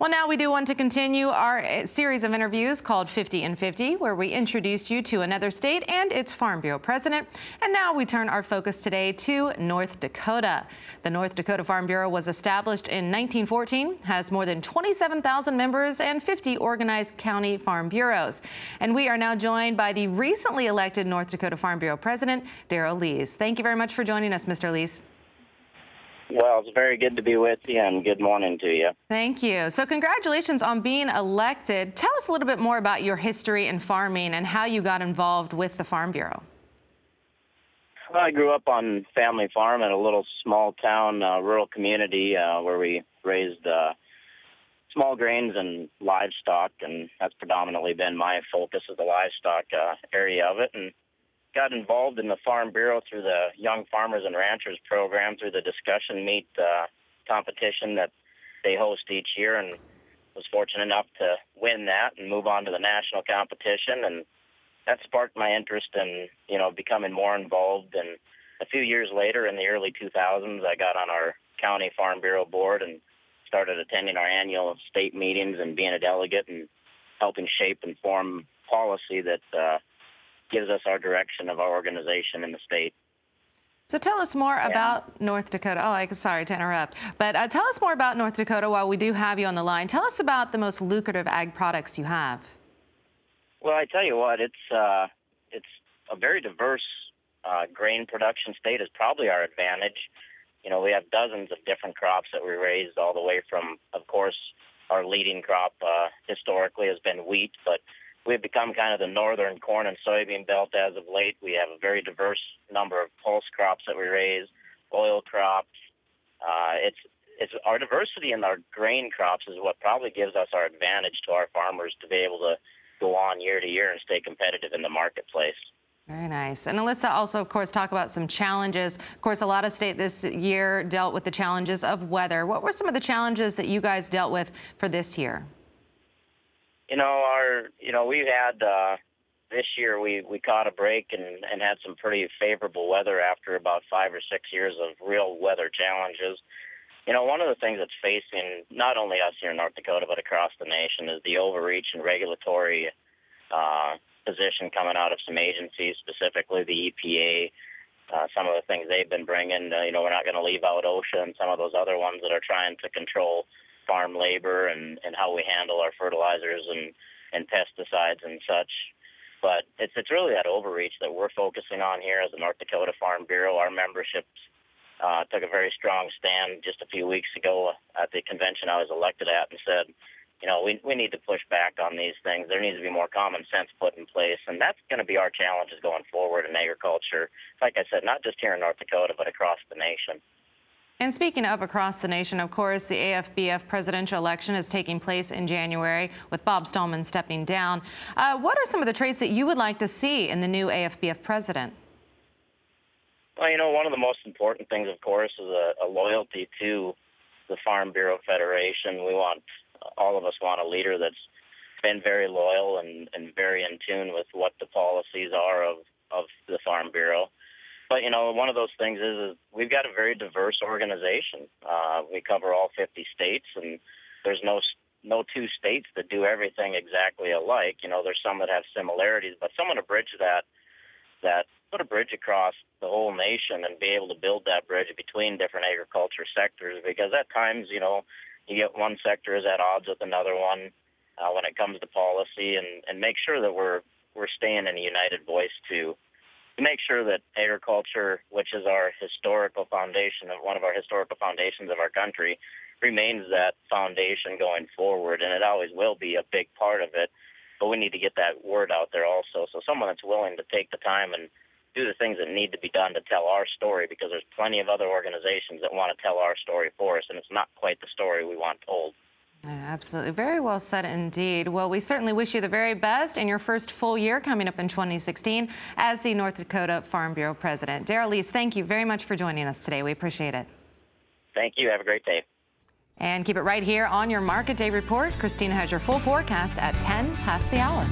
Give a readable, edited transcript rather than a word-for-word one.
Well, now we do want to continue our series of interviews called 50 and 50, where we introduce you to another state and its Farm Bureau president. And now we turn our focus today to North Dakota. The North Dakota Farm Bureau was established in 1914, has more than 27,000 members and 50 organized county farm bureaus. And we are now joined by the recently elected North Dakota Farm Bureau president, Daryl. Thank you very much for joining us, Mr. Lees. Well, it's very good to be with you, and good morning to you. Thank you. So congratulations on being elected. Tell us a little bit more about your history in farming and how you got involved with the Farm Bureau. Well, I grew up on family farm in a little small town, rural community where we raised small grains and livestock, and that's predominantly been my focus of the livestock area of it. And got involved in the Farm Bureau through the Young Farmers and Ranchers program, through the discussion meet competition that they host each year, and was fortunate enough to win that and move on to the national competition. And that sparked my interest in, becoming more involved. And a few years later, in the early 2000s, I got on our county Farm Bureau board and started attending our annual state meetings and being a delegate and helping shape and form policy that gives us our direction of our organization in the state. So tell us more about North Dakota. Oh, sorry to interrupt, but tell us more about North Dakota while we do have you on the line. Tell us about the most lucrative ag products you have. Well, I tell you what, it's a very diverse grain production state is probably our advantage. We have dozens of different crops that we raise, all the way from, of course, our leading crop historically has been wheat, but we've become kind of the northern corn and soybean belt as of late. We have a very diverse number of pulse crops that we raise, oil crops. It's our diversity in our grain crops is what probably gives us our advantage to our farmers to be able to go on year to year and stay competitive in the marketplace. Very nice. And let's also, of course, talk about some challenges. Of course, a lot of states this year dealt with the challenges of weather. What were some of the challenges that you guys dealt with for this year? We had this year we caught a break and had some pretty favorable weather after about 5 or 6 years of real weather challenges. One of the things that's facing not only us here in North Dakota but across the nation is the overreach and regulatory position coming out of some agencies, specifically the EPA. Some of the things they've been bringing, we're not going to leave out OSHA and some of those other ones that are trying to control farm labor and how we handle our fertilizers and pesticides and such. But it's really that overreach that we're focusing on here as the North Dakota Farm Bureau. Our memberships took a very strong stand just a few weeks ago at the convention I was elected at and said, we need to push back on these things. There needs to be more common sense put in place, and that's going to be our challenges going forward in agriculture. Like I said, not just here in North Dakota, but across the nation. And speaking of across the nation, of course, the AFBF presidential election is taking place in January with Bob Stallman stepping down. What are some of the traits that you would like to see in the new AFBF president? Well, one of the most important things, of course, is a loyalty to the Farm Bureau Federation. All of us want a leader that's been very loyal and very in tune with what the policies are of the Farm Bureau. But, one of those things is we've got a very diverse organization. We cover all 50 states, and there's no two states that do everything exactly alike. There's some that have similarities, but someone to bridge that put a bridge across the whole nation and be able to build that bridge between different agriculture sectors, because at times, you get one sector is at odds with another one when it comes to policy, and make sure that we're staying in a united voice to make sure that agriculture, which is our historical foundation, one of our historical foundations of our country, remains that foundation going forward, and it always will be a big part of it. But we need to get that word out there also. So someone that's willing to take the time and do the things that need to be done to tell our story, because there's plenty of other organizations that want to tell our story for us, and it's not quite the story we want told. Absolutely. Very well said indeed. Well, we certainly wish you the very best in your first full year coming up in 2016 as the North Dakota Farm Bureau president. Daryl Lees, thank you very much for joining us today. We appreciate it. Thank you. Have a great day. And keep it right here on your Market Day Report. Christina has your full forecast at 10 past the hour.